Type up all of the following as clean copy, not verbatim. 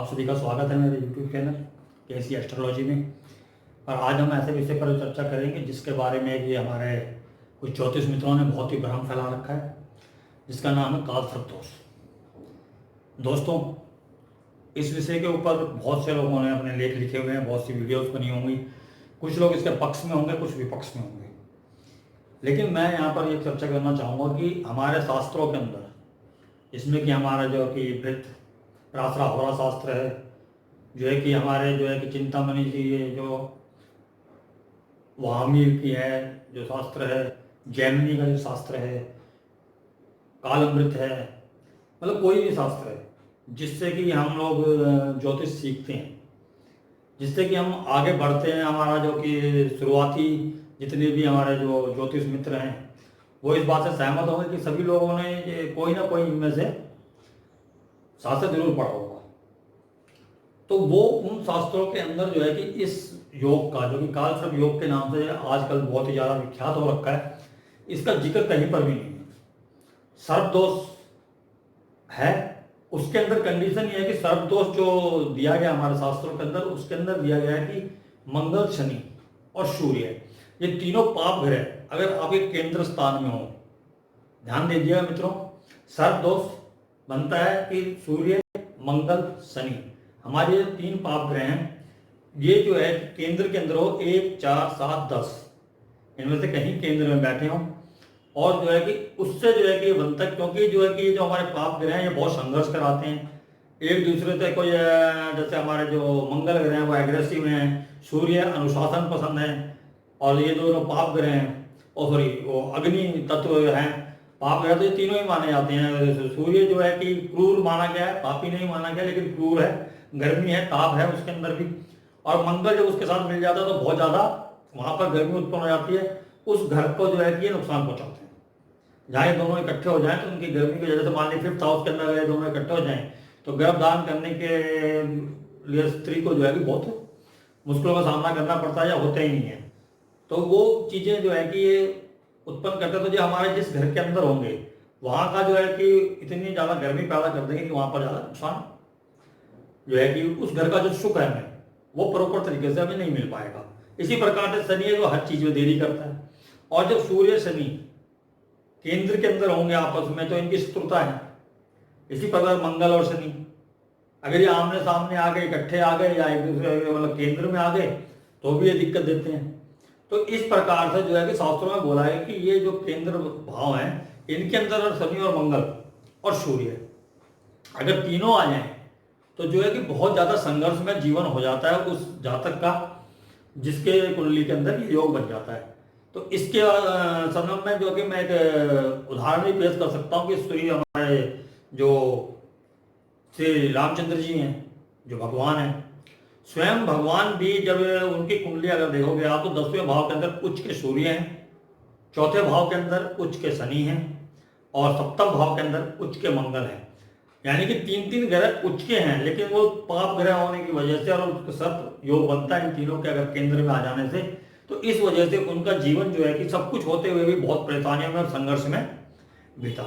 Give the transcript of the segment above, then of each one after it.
आप सभी का स्वागत है मेरे YouTube चैनल केसी एस्ट्रोलॉजी में। और आज हम ऐसे विषय पर चर्चा करेंगे जिसके बारे में कि हमारे कुछ ज्योतिष मित्रों ने बहुत ही भ्रम फैला रखा है, जिसका नाम है काल सर्प दोष। दोस्तों, इस विषय के ऊपर बहुत से लोगों ने अपने लेख लिखे हुए हैं, बहुत सी वीडियोस बनी होंगी। कुछ लोग इसके पक्ष में होंगे, कुछ विपक्ष में होंगे, लेकिन मैं यहाँ पर एक चर्चा करना चाहूँगा कि हमारे शास्त्रों के अंदर, इसमें कि हमारा जो कि वृत्त रात्रा होरा शास्त्र है, जो है कि हमारे जो है कि चिंतामणि जी, ये जो वामीर की है जो शास्त्र है, जैमिनी का जो शास्त्र है, कालामृत है, मतलब कोई भी शास्त्र है जिससे कि हम लोग ज्योतिष सीखते हैं, जिससे कि हम आगे बढ़ते हैं। हमारा जो कि शुरुआती जितने भी हमारे जो ज्योतिष मित्र हैं वो इस बात से सहमत होंगे कि सभी लोगों ने ये कोई ना कोई इनमें से शास्त्र जरूर पढ़ा होगा। तो वो उन शास्त्रों के अंदर जो है कि इस योग का, जो कि काल सर्प योग के नाम से आजकल बहुत ही ज़्यादा विख्यात हो रखा है, इसका जिक्र कहीं पर भी नहीं है। सर्प दोष है, उसके अंदर कंडीशन ये है कि सर्प दोष जो दिया गया हमारे शास्त्रों के अंदर, उसके अंदर दिया गया है कि मंगल, शनि और सूर्य, ये तीनों पाप ग्रह अगर आपके केंद्र स्थान में हो, ध्यान दीजिएगा मित्रों, सर्प दोष बनता है कि सूर्य, मंगल, शनि, हमारे तीन पाप ग्रह हैं, ये जो है केंद्र के अंदर हो, 1, 4, 7, 10, इनमें से कहीं केंद्र में बैठे हों, और जो है कि उससे जो है कि बनता है, क्योंकि जो है कि जो हमारे पाप ग्रह हैं ये बहुत संघर्ष कराते हैं एक दूसरे से। कोई जैसे हमारे जो मंगल ग्रह हैं वो एग्रेसिव हैं, सूर्य अनुशासन पसंद है, और ये दोनों पाप ग्रह हैं, और सॉरी वो अग्नि तत्व हैं पाप ग्रह, तो ये तीनों ही माने जाते हैं। सूर्य जो है कि क्रूर माना गया है, पापी नहीं माना गया, लेकिन क्रूर है, गर्मी है, ताप है उसके अंदर भी। और मंगल जब उसके साथ मिल जाता है तो बहुत ज़्यादा वहाँ पर गर्मी उत्पन्न हो जाती है, उस घर को जो है कि ये नुकसान पहुँचाते हैं। जहाँ ये दोनों इकट्ठे हो जाएं तो उनकी गर्मी की वजह से, मान ली 5th हाउस के अंदर अगर ये दोनों इकट्ठे हो जाएं तो गर्भधारण करने के लिए स्त्री को जो है कि बहुत मुश्किलों का सामना करना पड़ता है या होता ही नहीं है। तो वो चीज़ें जो है कि ये उत्पन्न करते हैं, तो जो हमारे जिस घर के अंदर होंगे वहाँ का जो है कि इतनी ज़्यादा गर्मी पैदा कर देंगे कि वहाँ पर ज़्यादा नुकसान जो है कि उस घर का जो सुख है हमें वो प्रॉपर तरीके से हमें नहीं मिल पाएगा। इसी प्रकार से शनि है जो हर चीज़ में देरी करता है, और जब सूर्य शनि केंद्र के अंदर होंगे आपस में तो इनकी शत्रुता है। इसी प्रकार मंगल और शनि अगर ये आमने सामने आ गए, इकट्ठे आ गए, या एक दूसरे मतलब केंद्र में आ गए तो भी ये दिक्कत देते हैं। तो इस प्रकार से जो है कि शास्त्रों में बोला है कि ये जो केंद्र भाव हैं इनके अंदर शनि और मंगल और सूर्य अगर तीनों आ जाएं तो जो है कि बहुत ज़्यादा संघर्ष में जीवन हो जाता है उस जातक का, जिसके कुंडली के अंदर ये योग बन जाता है। तो इसके संदर्भ में जो कि मैं एक उदाहरण भी पेश कर सकता हूँ कि श्री हमारे जो श्री रामचंद्र जी हैं, जो भगवान हैं, स्वयं भगवान भी जब उनकी कुंडली अगर देखोगे आप तो 10वें भाव के अंदर उच्च के सूर्य हैं, 4थे भाव के अंदर उच्च के शनि हैं, और 7वें भाव के अंदर उच्च के मंगल हैं। यानी कि 3 ग्रह उच्च के हैं, लेकिन वो पाप ग्रह होने की वजह से और सब योग बनता है इन तीनों के अगर केंद्र में आ जाने से, तो इस वजह से उनका जीवन जो है कि सब कुछ होते हुए भी बहुत परेशानियों में और संघर्ष में बीता।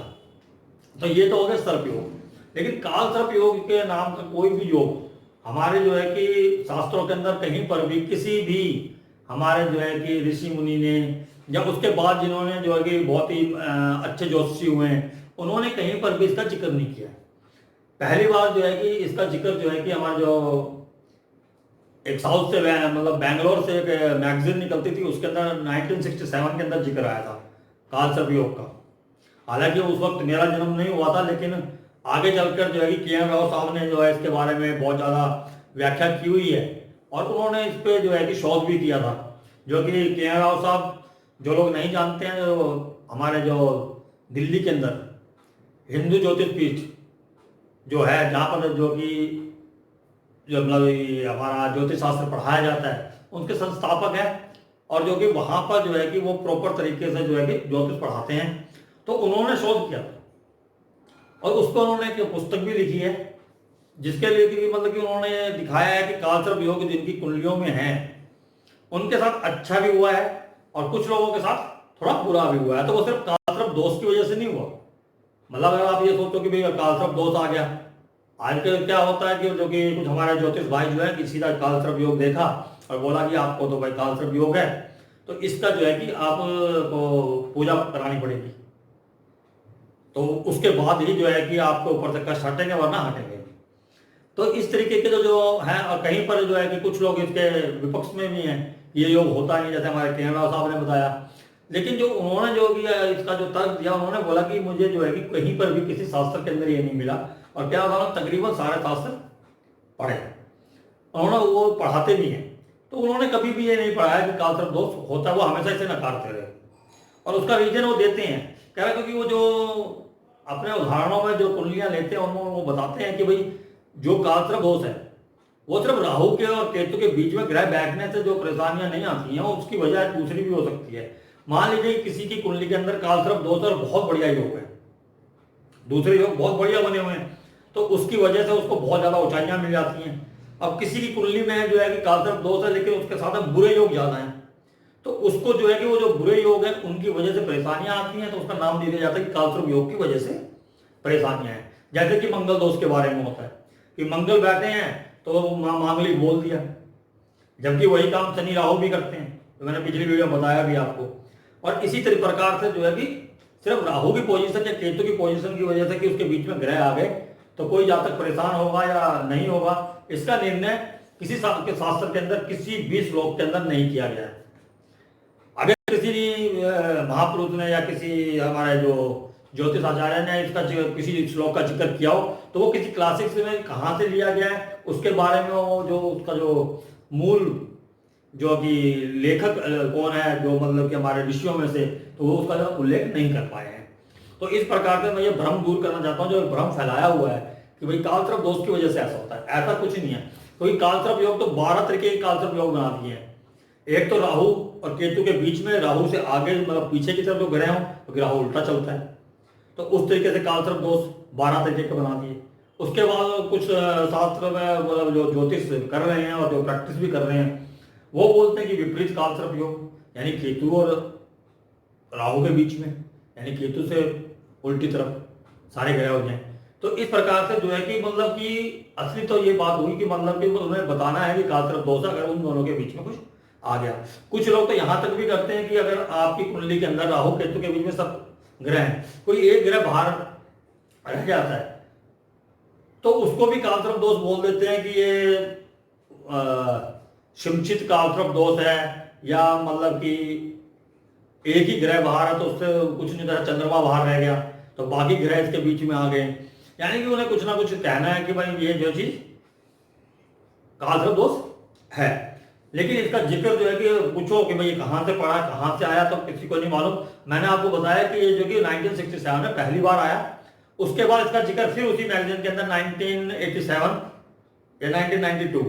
तो ये तो हो गया सर्प योग। लेकिन काल सर्प योग के नाम का कोई भी योग हमारे जो है कि शास्त्रों के अंदर कहीं पर भी किसी भी हमारे जो है कि ऋषि मुनि ने, या उसके बाद जिन्होंने जो है कि बहुत ही अच्छे ज्योतिषी हुए हैं, उन्होंने कहीं पर भी इसका जिक्र नहीं किया। पहली बार जो है कि इसका जिक्र जो है कि हमारा जो एक साउथ से मतलब बैंगलोर से एक मैगजीन निकलती थी, उसके अंदर 1967 के अंदर जिक्र आया था काल सर्प योग का। हालांकि उस वक्त मेरा जन्म नहीं हुआ था, लेकिन आगे चलकर जो है कि के.एम. राव साहब ने जो है इसके बारे में बहुत ज़्यादा व्याख्या की हुई है, और उन्होंने इस पर जो है कि शोध भी किया था। जो कि के.एम. राव साहब, जो लोग नहीं जानते हैं, जो हमारे जो दिल्ली के अंदर हिंदू ज्योतिष पीठ जो है, जहाँ पर जो कि जो मतलब हमारा ज्योतिष शास्त्र पढ़ाया जाता है, उनके संस्थापक हैं, और जो कि वहाँ पर जो है कि वो प्रॉपर तरीके से जो है कि ज्योतिष पढ़ाते हैं। तो उन्होंने शोध किया और उस पर उन्होंने एक पुस्तक भी लिखी है, जिसके लिए कि मतलब कि उन्होंने दिखाया है कि काल सर्प योग जिनकी कुंडलियों में है उनके साथ अच्छा भी हुआ है और कुछ लोगों के साथ थोड़ा बुरा भी हुआ है। तो वो सिर्फ काल सर्प दोष की वजह से नहीं हुआ। मतलब अगर आप ये सोचो कि भाई काल सर्प दोष आ गया आजकल क्या होता है कि जो कि कुछ हमारे ज्योतिष भाई जो है कि सीधा काल सर्प योग देखा और बोला कि आपको तो भाई काल सर्प योग है, तो इसका जो है कि आपको पूजा करानी पड़ेगी, तो उसके बाद ही जो है कि आपके ऊपर से कष्ट हटेंगे वरना हटेंगे। तो इस तरीके के जो है, और कहीं पर जो है कि कुछ लोग इसके विपक्ष में भी हैं, ये योग होता नहीं, जैसे हमारे के राव साहब ने बताया। लेकिन जो उन्होंने जो भी इसका जो तर्क दिया, उन्होंने बोला कि मुझे जो है कि कहीं पर भी किसी शास्त्र के अंदर ये नहीं मिला, और क्या होगा, तकरीबन सारे शास्त्र पढ़े, उन्होंने वो पढ़ाते भी हैं, तो उन्होंने कभी भी ये नहीं पढ़ाया कि काल सर्प दोष होता है, वो हमेशा इसे नकारते रहे। और उसका रीजन वो देते हैं, कह रहे क्योंकि वो जो अपने उदाहरणों में जो कुंडलियां लेते हैं उनमें वो बताते हैं कि भाई जो काल सर्प दोष है वो सिर्फ राहु के और केतु के बीच में ग्रह बैठने से जो परेशानियां नहीं आती हैं, उसकी वजह दूसरी भी हो सकती है। मान लीजिए किसी की कुंडली के अंदर काल सर्प दोष और बहुत बढ़िया योग है, दूसरे योग बहुत बढ़िया बने हुए हैं, तो उसकी वजह से उसको बहुत ज्यादा ऊंचाइयां मिल जाती हैं। अब किसी की कुंडली में जो है कि काल सर्प दोष है लेकिन उसके साथ में बुरे योग ज्यादा हैं, तो उसको जो है कि वो जो बुरे योग है उनकी वजह से परेशानियां आती हैं, तो उसका नाम दे दिया जाता है कि काल सर्प योग की वजह से परेशानियां हैं। जैसे कि मंगल दोष के बारे में होता है कि मंगल बैठे हैं तो मांगलिक बोल दिया, जबकि वही काम शनि राहु भी करते हैं, तो मैंने पिछली वीडियो में बताया भी आपको। और इसी तरह प्रकार से जो है कि सिर्फ राहु की पोजीशन या केतु की पोजीशन की वजह से कि उसके बीच में ग्रह आ गए तो कोई जातक परेशान होगा या नहीं होगा, इसका निर्णय किसी के शास्त्र के अंदर किसी भी श्लोक के अंदर नहीं किया गया है। अगर किसी महापुरुष ने या किसी हमारे जो ज्योतिष आचार्य ने इसका किसी श्लोक का जिक्र किया हो तो वो किसी क्लासिक्स में कहाँ से लिया गया है उसके बारे में वो जो उसका जो मूल जो कि लेखक कौन है, जो मतलब कि हमारे ऋषियों में से, तो वो उसका उल्लेख नहीं कर पाए हैं। तो इस प्रकार से मैं ये भ्रम दूर करना चाहता हूँ, जो भ्रम फैलाया हुआ है कि भाई काल सर्प दोष की वजह से ऐसा होता है, ऐसा कुछ नहीं है। क्योंकि काल सर्प योग तो 12 तरीके के काल सर्प योग बना दिए हैं। एक तो राहु और केतु के बीच में, राहु से आगे मतलब पीछे की तरफ जो ग्रह हो तो राहु उल्टा चलता है, तो उस तरीके से काल सर्प दोष 12 तरीके के बना दिए। उसके बाद कुछ शास्त्र में मतलब जो ज्योतिष कर रहे हैं और जो प्रैक्टिस भी कर रहे हैं वो बोलते हैं कि विपरीत काल सर्प योग, यानी केतु और राहु के बीच में, यानी केतु से उल्टी तरफ सारे ग्रह हो जाए। तो इस प्रकार से जो है कि मतलब कि असली तो ये बात हुई कि मतलब कि उन्हें बताना है कि काल सर्प दोष अगर उन दोनों के बीच में कुछ आ गया। कुछ लोग तो यहां तक भी करते हैं कि अगर आपकी कुंडली के अंदर राहु केतु के बीच में सब ग्रह हैं, कोई एक ग्रह बाहर रह जाता है तो उसको भी काल सर्प दोष बोल देते हैं कि ये शिमचित काल सर्प दोष है, या मतलब कि एक ही ग्रह बाहर है तो उससे कुछ नहीं था, चंद्रमा बाहर रह गया तो बाकी ग्रह इसके बीच में आ गए, यानी कि उन्हें कुछ ना कुछ कहना है कि भाई ये जो चीज काल सर्प दोष है। लेकिन इसका जिक्र जो है कि पूछो कि भाई कहां से पढ़ा, कहां से आया, तो किसी को नहीं मालूम। मैंने आपको बताया कि ये जो कि 1967 में पहली बार आया, उसके बाद इसका जिक्र फिर उसी मैगजीन के अंदर 1987 या 1992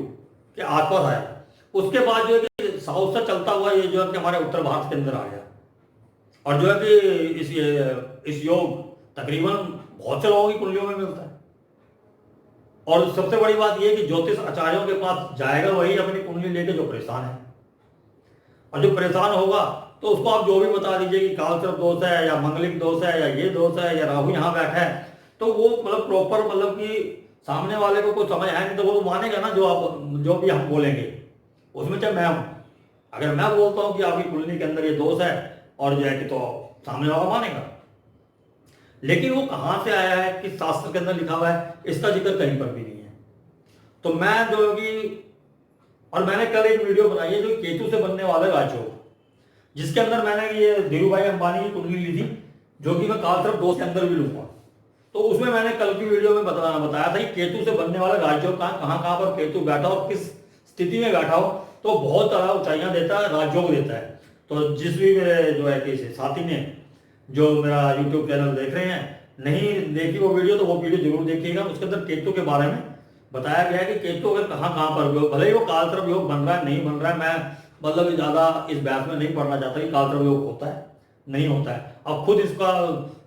के आसपास आया। उसके बाद जो है कि साउथ से चलता हुआ ये जो है कि हमारे उत्तर भारत के अंदर आ गया, और जो है कि इस योग तकरीबन बहुत से लोगों की कुंडलियों में मिलता है। और सबसे बड़ी बात यह कि ज्योतिष आचार्यों के पास जाएगा वही अपनी कुंडली लेके जो परेशान है, और जो परेशान होगा तो उसको आप जो भी बता दीजिए कि काल सर्प दोष है या मंगलिक दोष है या ये दोष है या राहु यहाँ बैठा है, तो वो मतलब प्रॉपर मतलब कि सामने वाले को कुछ समझ आए नहीं तो वो मानेगा ना जो भी हम बोलेंगे उसमें। चाहे मैं हूं, अगर मैं बोलता हूं कि आपकी कुंडली के अंदर ये दोष है और जो है कि, तो सामने वाला मानेगा। लेकिन वो कहां से आया है, किस शास्त्र के अंदर लिखा हुआ है, इसका जिक्र कहीं पर भी नहीं है। तो मैं जो कि, और मैंने कल एक वीडियो बनाई है जो केतु से बनने वाला राजयोग, जिसके अंदर मैंने ये धीरू भाई अंबानी की कुंडली ली थी, जो कि मैं काल सर्प दोष के अंदर भी लूंगा। तो उसमें मैंने कल की वीडियो में बताया था कि केतु से बनने वाला राजयोग कहां पर केतु बैठा और किस स्थिति में बैठा हो तो बहुत ज्यादा ऊंचाइयां देता है, राजयोग देता है। तो जिस भी मेरे जो है कि साथी ने जो मेरा यूट्यूब चैनल देख रहे हैं, नहीं देखी वो वीडियो तो वो वीडियो जरूर देखिएगा। उसके अंदर केतु के बारे में बताया गया है कि केतु अगर कहां पर योग, भले ही वो काल सर्प योग बन रहा है नहीं बन रहा है, मैं मतलब ज्यादा इस बहस में नहीं पढ़ना चाहता कि काल सर्प योग होता है नहीं होता है। अब खुद इसका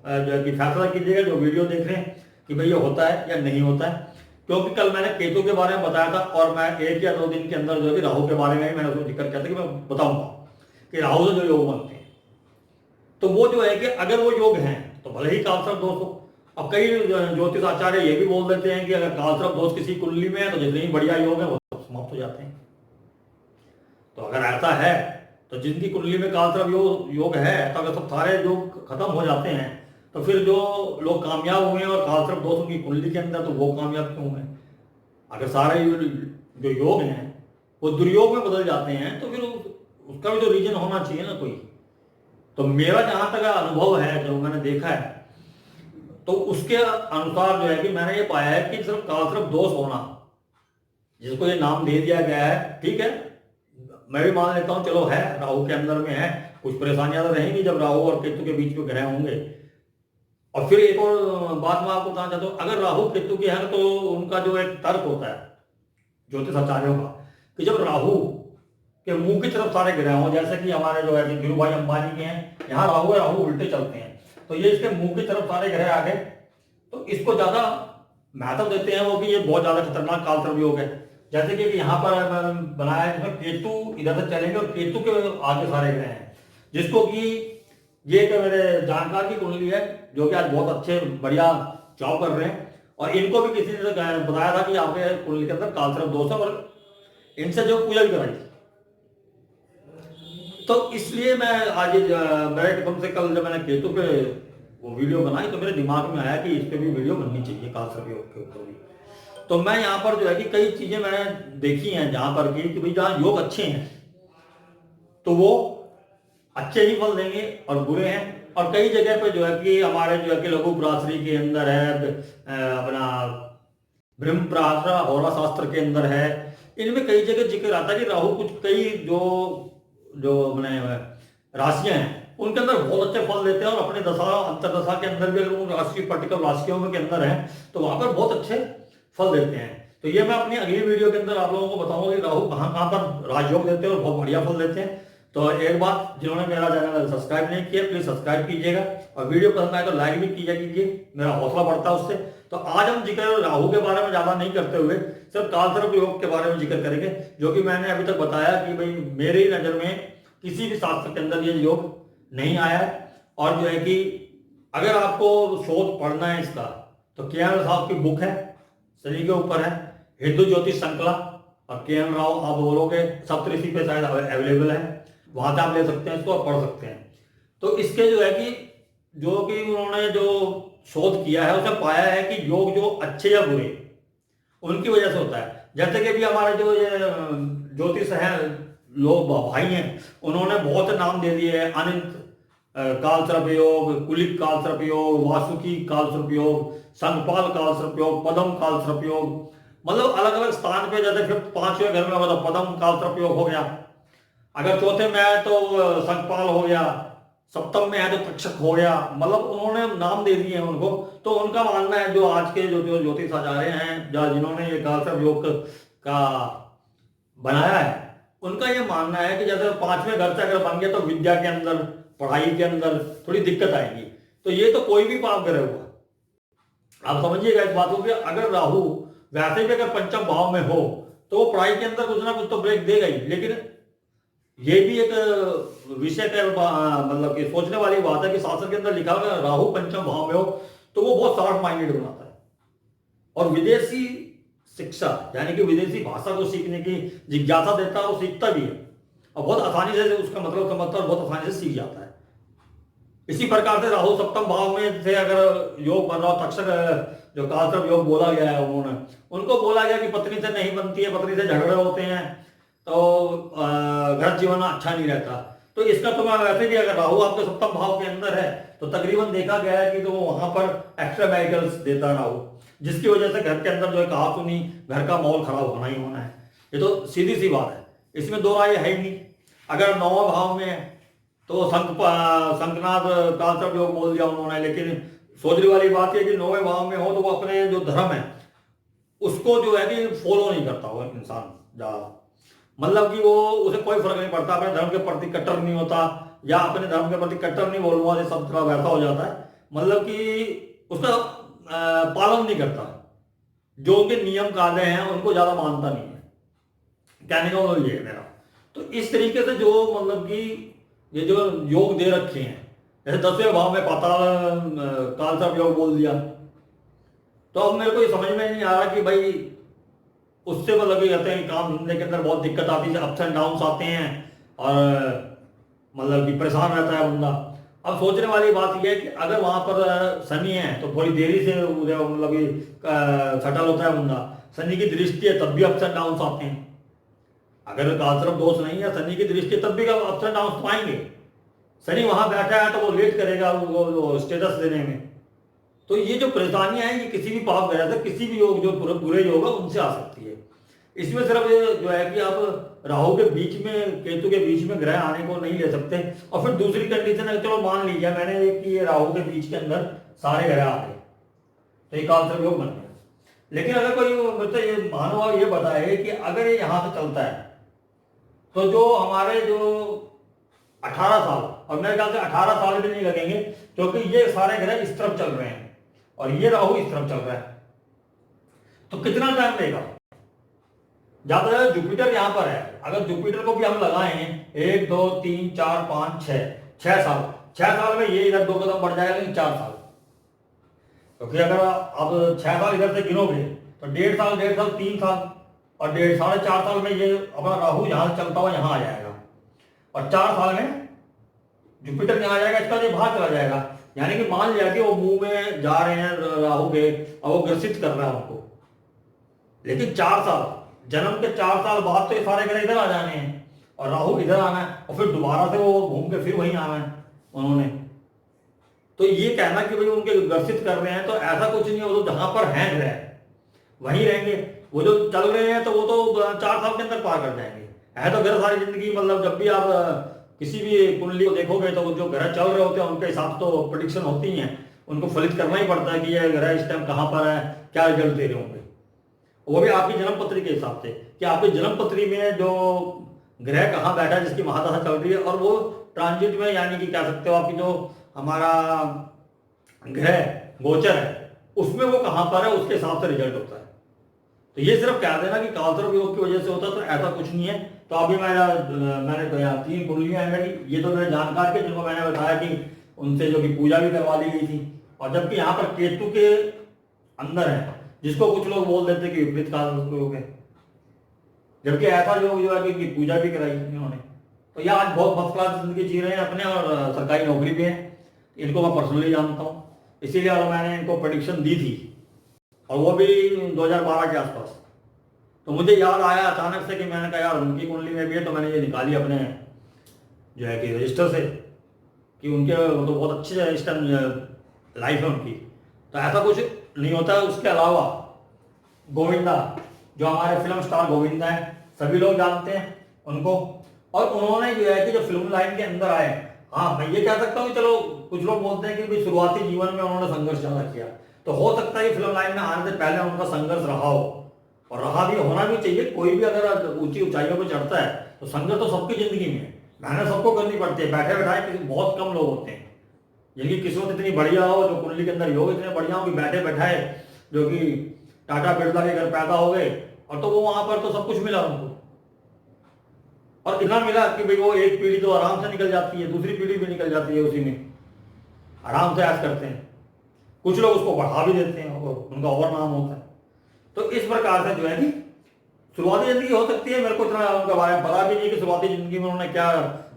जो है कि फैसला कीजिएगा जो वीडियो देख रहे हैं कि भाई ये होता है या नहीं होता है। क्योंकि कल मैंने केतु के बारे में बताया था और मैं 1 या 2 दिन के अंदर जो है राहु के बारे में भी मैंने उसको जिक्र किया था कि मैं बताऊंगा कि राहु से जो योग बनते हैं, तो वो जो है कि अगर वो योग हैं तो भले ही काल सर्प दोष हो, अब कई ज्योतिष आचार्य ये भी बोल देते हैं कि अगर कालसर्प दोष किसी कुंडली में है तो जितने ही बढ़िया योग है वो सब समाप्त हो जाते हैं। तो अगर ऐसा है तो जिनकी कुंडली में कालसर्प योग है तो अगर सब सारे योग खत्म हो जाते हैं तो फिर जो लोग कामयाब हुए हैं और कालसर्प दोष उनकी कुंडली के अंदर, तो वो कामयाब क्यों हुए? अगर सारे जो योग हैं वो दुर्योग में बदल जाते हैं तो फिर उसका भी तो रीजन होना चाहिए ना कोई। तो मेरा जहां तक अनुभव है, जो मैंने देखा है, तो उसके अनुसार जो है कि मैंने ये पाया है कि सिर्फ कालसर्प दोष होना, जिसको ये नाम दे दिया गया है, ठीक है, मैं भी मान लेता हूं, चलो है, राहु के अंदर में है, कुछ परेशानियां तो रहेंगी जब राहु और केतु के बीच में ग्रह होंगे। और फिर एक और बात मैं आपको बताना चाहता हूँ, अगर राहु केतु के हैं तो उनका जो एक तर्क होता है ज्योतिष आचार्यों का कि जब राहु के मुंह की तरफ सारे ग्रह हों, जैसे कि हमारे जो है धीरू भाई अंबानी के हैं, यहाँ राहु है, राहु उल्टे चलते हैं, तो ये इसके मुंह की तरफ सारे ग्रह आ गए, तो इसको ज्यादा महत्व देते हैं वो कि ये बहुत ज्यादा खतरनाक कालसर्प योग है। जैसे कि यहाँ पर बनाया है जिसमें केतु इधर से चलेंगे और केतु के आगे सारे ग्रह हैं, जिसको कि ये एक मेरे जानकार की कुंडली है जो कि आज बहुत अच्छे बढ़िया जॉब कर रहे हैं, और इनको भी किसी ने बताया था कि आपके कुंडली के अंदर कालसर्प दोष है, और इनसे जो पूजा भी कराई। तो इसलिए मैं आज मेरे एकदम से कल जब मैंने केतु पे वो वीडियो बनाई तो मेरे दिमाग में आया कि इस पे भी वीडियो बननी चाहिए, कालसर्प योग के ऊपर भी। तो मैं यहाँ पर जो है कि कई चीजें मैंने देखी हैं जहां पर कि भाई जहां योग अच्छे हैं तो वो अच्छे ही फल देंगे, और बुरे हैं, और कई जगह पे जो है कि हमारे जो है कि लघु प्राश्री के अंदर है, अपना ब्रह्म प्राश्रा होरा शास्त्र के अंदर है, इनमें कई जगह जिक्र आता है कि राहु कुछ कई जो मैंने राशियां हैं उनके अंदर बहुत अच्छे फल देते हैं, और अपने दशा अंतरदशा के अंदर भी अगर उन राशि पर्टिकुलर राशियों के अंदर है तो वहां पर बहुत अच्छे फल देते हैं। तो ये मैं अपनी अगली वीडियो के अंदर आप लोगों को बताऊंगा कि राहु कहाँ कहाँ पर राजयोग देते हैं और बहुत बढ़िया फल देते हैं। तो एक बात, जिन्होंने मेरा चैनल सब्सक्राइब नहीं किया प्लीज सब्सक्राइब कीजिएगा, और वीडियो पसंद आए तो लाइक भी कीजिए, मेरा हौसला बढ़ता है उससे। तो आज हम जिक्र राहु के बारे में ज्यादा नहीं करते हुए सिर्फ कालसर्प योग के बारे में जिक्र करेंगे, जो कि मैंने अभी तक बताया कि भाई मेरी नजर में किसी भी शास्त्र के अंदर ये योग नहीं आया है। और जो है कि अगर आपको शोध पढ़ना है इसका तो के.एन. साहब की बुक है, सभी के ऊपर है, हिंदू ज्योतिष श्रृंखला, और के.एन. राव आप बोलोगे सप्तऋषि पे शायद अवेलेबल है, वहां से आप ले सकते हैं इसको और पढ़ सकते हैं। तो इसके जो है कि उन्होंने जो शोध किया है उसने पाया है कि योग जो अच्छे या बुरे उनकी वजह से होता है। जैसे कि अभी हमारे जो ये ज्योतिष हैं लोग भाई हैं, उन्होंने बहुत से नाम दे दिए हैं, अनंत कालसर्प योग, कुलिक कालसर्प योग, वासुकी कालसर्प योग, संगपाल कालसर्प योग, पदम कालसर्प योग, मतलब अलग अलग स्थान पे, जैसे फिर 5वें घर में होगा तो पदम कालसर्प योग हो गया, अगर चौथे में है तो संगपाल हो गया, सप्तम में है तो तक्षक हो गया, मतलब उन्होंने नाम दे दिए हैं उनको। तो उनका मानना है, जो आज के जो ज्योतिष आचार्य हैं जिन्होंने ये कालसर्प योग का बनाया है, उनका ये मानना है कि जैसे 5वें घर से अगर बन गया तो विद्या के अंदर, पढ़ाई के अंदर थोड़ी दिक्कत आएगी। तो ये तो कोई भी पाप ग्रह हुआ, आप समझिएगा इस बात को कि अगर राहु वैसे भी अगर पंचम भाव में हो तो वो पढ़ाई के अंदर कुछ ना कुछ तो ब्रेक देगा ही। लेकिन ये भी एक विषय का मतलब कि सोचने वाली बात है कि शास्त्र के अंदर लिखा हुआ राहु पंचम भाव में हो तो वो बहुत शार्प माइंडेड बनाता है, और विदेशी शिक्षा यानी कि विदेशी भाषा को सीखने की जिज्ञासा देता है, वो सीखता भी है और बहुत आसानी से उसका मतलब समझता है और बहुत आसानी से सीख जाता है। इसी प्रकार से राहु सप्तम भाव में से अगर योग बन रहा हो, तक्षक जो कालसर्प योग बोला गया है, उनको बोला गया कि पत्नी से नहीं बनती है, पत्नी से झगड़े होते हैं, तो घर जीवन अच्छा नहीं रहता। तो इसका तो मैं वैसे भी अगर राहु आपके सप्तम भाव के अंदर है तो तकरीबन देखा गया है कि तो वहां पर एक्स्ट्रा मैरिटल्स देता है राहु, जिसकी वजह से घर के अंदर जो है कहा सुनी, घर का माहौल खराब होना ही होना है। ये तो सीधी सी बात है, इसमें दो राय है ही नहीं। अगर 9वें भाव में है तो संकनाथ कालसर्प योग बोल दिया उन्होंने, लेकिन सोचने वाली बात है कि 9वें भाव में हो तो वो अपने जो धर्म है उसको जो है कि फॉलो नहीं करता वो इंसान ज्यादा, मतलब कि वो उसे कोई फर्क नहीं पड़ता, अपने धर्म के प्रति कट्टर नहीं होता, या अपने धर्म के प्रति कट्टर नहीं बोलूंगा ये सब थोड़ा वैसा हो जाता है, मतलब कि उसका पालन नहीं करता, जो उनके नियम कायदे हैं उनको ज्यादा मानता नहीं है, कहने का मतलब ये है मेरा। तो इस तरीके से जो मतलब कि ये जो योग दे रखे हैं, जैसे 10वें भाव में पाताल कालसर्प योग बोल दिया, तो अब मेरे को ये समझ में नहीं आ रहा कि भाई उससे मतलब ये कहते हैं कि काम धंधे के अंदर बहुत दिक्कत आती है, अप्स एंड डाउन्स आते हैं और मतलब कि परेशान रहता है बंदा। अब सोचने वाली बात यह है कि अगर वहां पर शनि है तो थोड़ी देरी से मतलब ये सेटल होता है बंदा। शनि की दृष्टि है तब भी अप्स एंड डाउन्स आते हैं। अगर काल तरफ दोष नहीं है, शनि की दृष्टि तब भी अप्स एंड डाउन्स पाएंगे। शनि वहां बैठा है तो वो लेट करेगा वो स्टेटस देने में। तो ये जो परेशानियां हैं ये किसी भी पाप ग्रह से, किसी भी योग जो बुरे योग है उनसे आ सकती है। इसमें सिर्फ ये जो है कि आप राहु के बीच में, केतु के बीच में ग्रह आने को नहीं ले सकते। और फिर दूसरी कंडीशन है, चलो मान लीजिए मैंने कि ये राहु के बीच के अंदर सारे ग्रह आ गए तो ये काल सर्प योग बन गया। लेकिन अगर कोई मतलब ये मानो ये बताए कि अगर ये यहां से चलता है तो जो हमारे जो 18 साल, और मेरे ख्याल से 18 साल भी नहीं लगेंगे क्योंकि ये सारे ग्रह इस तरफ चल रहे हैं और ये राहु इस तरफ चल रहा है, तो कितना टाइम लेगा? ज्यादा जुपिटर यहां पर है, अगर जुपिटर को भी हम लगाएं 1 2 3 4 5 6 साल, 6 साल में ये इधर 2 कदम बढ़ जाएगा, लेकिन 4 साल, क्योंकि अगर आप 6 साल इधर से गिनोगे तो 1.5 साल 3 साल और 4.5 साल में ये अपना राहु यहां से चलता हुआ यहां आ जाएगा और 4 साल में जुपिटर यहां आ जाएगा, इसका ये बाहर चला जाएगा। यानी कि मान लिया कि वो मुंह में जा रहे हैं राहु के और वो ग्रसित कर रहा है उनको, लेकिन 4 साल, जन्म के 4 साल बाद तो ये सारे ग्रह इधर आ जाने हैं और राहु इधर आना है और फिर दोबारा से वो घूम के फिर वहीं आना है उन्होंने। तो ये कहना कि भाई उनके ग्रसित कर रहे हैं तो ऐसा कुछ नहीं है, वो तो जहां पर हैं ग्रह वहीं रहेंगे। वो जो चल रहे हैं तो वो तो 4 साल के अंदर पार कर जाएंगे। है तो ग्रह सारी जिंदगी, मतलब जब भी आप किसी भी कुंडली को देखोगे तो जो ग्रह चल रहे होते हैं उनके हिसाब से तो प्रेडिक्शन होती हैं, उनको फलित करना ही पड़ता है कि यह ग्रह इस टाइम कहाँ पर है, क्या रिजल्ट दे रहे होंगे। वो भी आपकी जन्म पत्री के हिसाब से कि आपकी जन्म पत्री में जो ग्रह कहाँ बैठा है, जिसकी महादशा चल रही है, और वो ट्रांजिट में, यानी कि कह सकते हो आपकी जो हमारा ग्रह गोचर है उसमें वो कहाँ पर है, उसके हिसाब से रिजल्ट होता है। तो ये सिर्फ कह देना कि कालसर्प योग की वजह से होता है, तो ऐसा कुछ नहीं है। तो अभी मैंने तो यहाँ 3 कुंडलियां हैं मेरी, ये तो मेरे जानकार के जिनको मैंने बताया कि उनसे जो कि पूजा भी करवा ली गई थी। और जबकि यहाँ पर केतु के अंदर है, जिसको कुछ लोग बोल देते कि विपरीत कालसर्प योग है, जबकि ऐसा योग जो है कि पूजा भी कराई इन्होंने। तो ये आज बहुत फर्स्ट क्लास जिंदगी जी रहे हैं अपने और सरकारी नौकरी पे है। इनको मैं पर्सनली जानता हूँ, इसीलिए मैंने इनको प्रेडिक्शन दी थी और वो भी 2012 के आसपास। तो मुझे याद आया अचानक से कि मैंने कहा यार उनकी कुंडली में भी है, तो मैंने ये निकाली अपने जो है कि रजिस्टर से कि उनके वो तो बहुत अच्छे इस टाइम लाइफ है उनकी, तो ऐसा कुछ नहीं होता है। उसके अलावा गोविंदा, जो हमारे फिल्म स्टार गोविंदा है, सभी लोग जानते हैं उनको, और उन्होंने जो है कि जो फिल्म लाइन के अंदर आए, हाँ मैं ये कह सकता हूँ, चलो कुछ लोग बोलते हैं कि भाई शुरुआती जीवन में उन्होंने संघर्ष ज्यादा किया, तो हो सकता है फिल्म लाइन में आने से पहले उनका संघर्ष रहा हो, और रहा भी, होना भी चाहिए। कोई भी अगर ऊंची ऊंचाइयों पर चढ़ता है तो संघर्ष तो सबकी जिंदगी में है, मेहनत सबको करनी पड़ती है। बैठे बैठाए बहुत कम लोग होते हैं जिनकी किस्मत इतनी बढ़िया हो, जो कुंडली के अंदर योग इतने बढ़िया हो कि बैठे बैठाए जो कि टाटा बिरला के घर पैदा हो गए, और तो वो वहां पर तो सब कुछ मिला उनको, और इतना मिला कि भाई वो एक पीढ़ी तो आराम से निकल जाती है, दूसरी पीढ़ी भी निकल जाती है, उसी में आराम से ऐश करते हैं। कुछ लोग उसको बढ़ा भी देते हैं और उनका और नाम होता है। तो इस प्रकार से जो है कि शुरुआती जिंदगी हो सकती है, मेरे को इतना उनके बारे में पता भी नहीं कि शुरुआती जिंदगी में उन्होंने क्या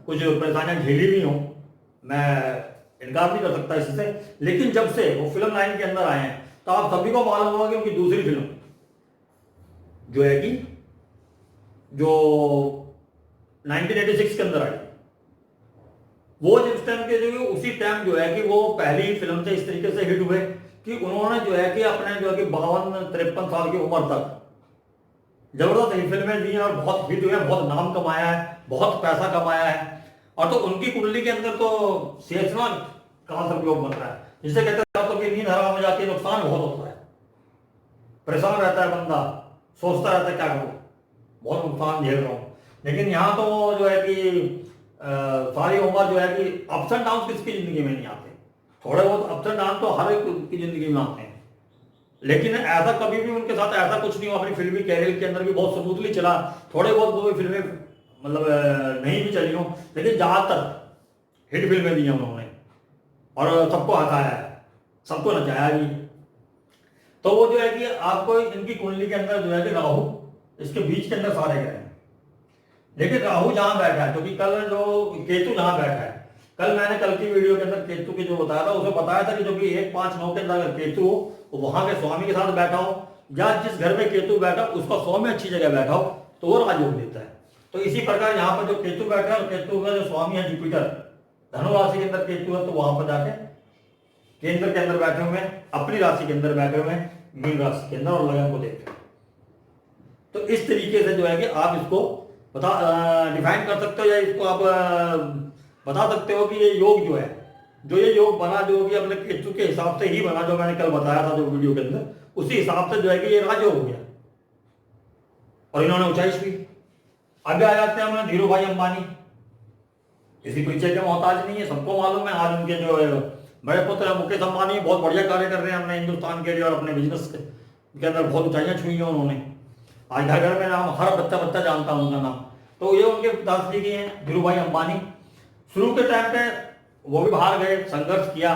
कुछ परेशानियां झेली भी हो, मैं इनकार नहीं कर सकता इससे। लेकिन जब से वो फिल्म लाइन के अंदर आए हैं तो आप सभी को मालूम होगा कि उनकी दूसरी फिल्म जो है कि जो 1986 के अंदर आई, वो जिस टाइम के जो उसी टाइम जो है कि वो पहली फिल्म से इस तरीके से हिट हुए कि उन्होंने जो है कि अपने जो है कि 52-53 साल की उम्र तक जबरदस्त फिल्में दी हैं और बहुत हिट हुए, बहुत नाम कमाया है, बहुत पैसा कमाया है। और तो उनकी कुंडली के अंदर तो शेषनाग कालसर्प योग बन रहा है, जिसे कहते हैं तो नींद हराम हो जाती है, नुकसान बहुत होता है, परेशान रहता है बंदा, सोचता रहता है क्या करूं, बहुत नुकसान झेल रहा हूं। लेकिन यहाँ तो जो है कि सारी उम्र जो है कि अप्स एंड डाउन किसकी जिंदगी में नहीं आते, थोड़े बहुत अप्स एंड डाउन तो हर एक की जिंदगी में आते हैं। लेकिन ऐसा कभी भी उनके साथ ऐसा कुछ नहीं हुआ, अपनी फिल्मी कैरियर के अंदर भी बहुत स्मूथली चला। थोड़े बहुत वो फिल्में मतलब नहीं भी चली हो, लेकिन ज्यादातर हिट फिल्में दी हैं उन्होंने और सबको हंसाया है, सबको नचाया भी। तो वो जो है कि आपको इनकी कुंडली के अंदर जो है कि राहु इसके बीच के अंदर सारे ग्रह हैं। लेकिन राहु जहां बैठा है, क्योंकि कल जो केतु जहां बैठा है, कल मैंने कल की वीडियो के अंदर केतु की जो बताया था उसमें बताया था कि जो कि 1 5 9 के अंदर अगर केतु हो तो वहां के स्वामी के साथ बैठा हो, या जिस घर में केतु बैठा उसका स्वामी अच्छी जगह बैठा हो तो वो राजयोग देता है। तो इसी प्रकार यहाँ पर जो केतु बैठा है और केतु का जो स्वामी है जुपिटर, धनु राशि के अंदर केतु है, तो वहां पर जाके केंद्र के अंदर बैठे हुए हैं, अपनी राशि के अंदर बैठे हुए हैं, मीन राशि के अंदर, और लगन को देखते हैं। तो इस तरीके से जो है कि आप इसको डिफाइन कर सकते हो, या इसको आप बता सकते हो कि ये योग जो है, जो ये योग बना जो कि अपने केतु के हिसाब से ही बना, जो मैंने कल बताया था जो वीडियो के अंदर, उसी हिसाब से जो है कि ये राजयोग हो गया और इन्होंने ऊंचाई छुई। अभी आ जाते हैं हमें धीरू भाई अंबानी, किसी परिचय के मोहताज नहीं है, सबको मालूम है। आज उनके जो बड़े पुत्र मुकेश अंबानी बहुत बढ़िया कार्य कर रहे हैं अपने हिंदुस्तान के लिए और अपने बिजनेस के अंदर बहुत ऊंचाइयां छुई हैं उन्होंने। आज घर घर में नाम हर बच्चा बच्चा जानता है उनका नाम। तो ये उनके पिताश्री की हैं धीरू भाई अंबानी। शुरू के टाइम पे वो भी बाहर गए, संघर्ष किया,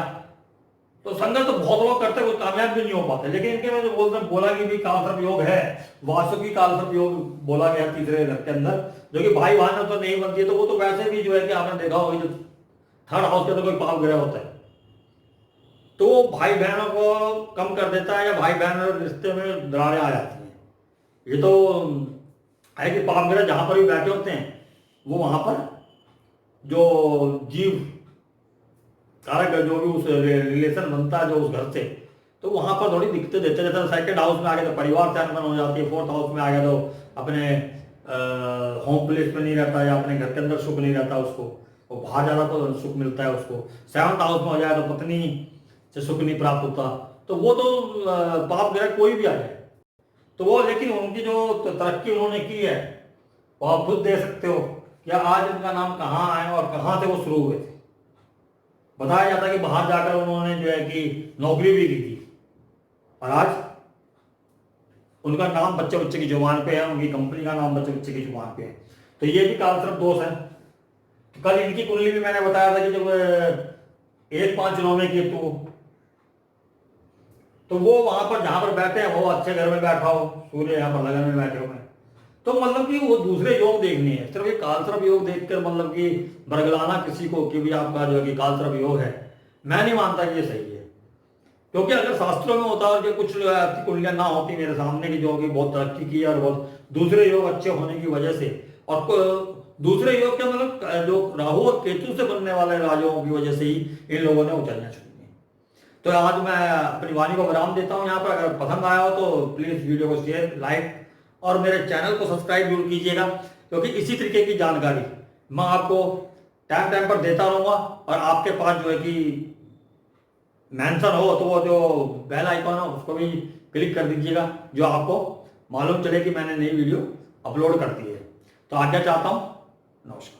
तो संघर्ष तो बहुत लोग करते हैं, कामयाब भी नहीं हो पाते। लेकिन इनके में जो बोला कि भी कालसर्प योग है, वासुकी कालसर्प योग बोला गया तीसरे घर के अंदर, जो कि भाई बहन तो नहीं बनती है, तो वो तो वैसे भी जो है कि आपने देखा होगा जो थर्ड हाउस के अंदर कोई पाप ग्रह होता है तो वो भाई बहनों को कम कर देता है, या भाई बहन रिश्ते में दरारें आ जाती हैं। ये तो है कि पाप ग्रह जहां पर भी बैठे होते हैं वो वहां पर जो जीव कारक जो भी उस रिलेशन बनता है जो उस घर से, तो वहां पर थोड़ी दिक्कतें देते हैं। जैसे सेकंड हाउस में आ गया तो परिवार से अनबन हो जाती है, फोर्थ हाउस में आ गया तो अपने होम प्लेस में नहीं रहता, या अपने घर के अंदर सुख नहीं रहता उसको, वो बाहर ज्यादा तो सुख मिलता है उसको। सेवंथ हाउस में हो जाए तो पत्नी से सुख नहीं प्राप्त होता। तो वो तो पाप ग्रह कोई भी आ जाए तो वो, लेकिन उनकी जो तरक्की उन्होंने की है वो आप खुद दे सकते हो कि आज उनका नाम कहाँ आए और कहाँ से वो शुरू हुए थे। बताया जाता है कि बाहर जाकर उन्होंने जो है कि नौकरी भी की थी, और आज उनका नाम बच्चे बच्चे की जुबान पे है, उनकी कंपनी का नाम बच्चे बच्चे की जुबान पे है। तो ये भी कालसर्प दोष है। तो कल इनकी कुंडली भी मैंने बताया था कि जब 1 5 9 में केतु, तो वो वहां पर जहां पर बैठे हैं वो अच्छे घर में बैठा हो, सूर्य यहाँ पर लगन में बैठे हुए हैं, तो मतलब कि वो दूसरे योग देखने हैं। सिर्फ ये कालसर्प योग देखकर मतलब कि बरगलाना किसी को कि भी आपका जो है कि कालसर्प योग है, मैं नहीं मानता कि ये सही है। क्योंकि अगर शास्त्रों में होता है कि कुछ ऐसी कुंडलियां ना होती मेरे सामने की जो कि बहुत तरक्की की और बहुत दूसरे योग अच्छे होने की वजह से, और दूसरे योग के मतलब जो राहु और केतु से बनने वाले राजयोगों की वजह से ही इन लोगों ने ऊंचाइयां छुई। तो आज मैं अपनी वाणी को विराम देता हूं यहाँ पर। अगर पसंद आया हो तो प्लीज वीडियो को शेयर, लाइक और मेरे चैनल को सब्सक्राइब जरूर कीजिएगा, क्योंकि इसी तरीके की जानकारी मैं आपको टाइम टाइम पर देता रहूंगा। और आपके पास जो है कि मेंशन हो तो वो जो बेल आइकॉन है उसको भी क्लिक कर दीजिएगा, जो आपको मालूम चले कि मैंने नई वीडियो अपलोड कर दी है। तो आज्ञा चाहता हूँ, नमस्कार।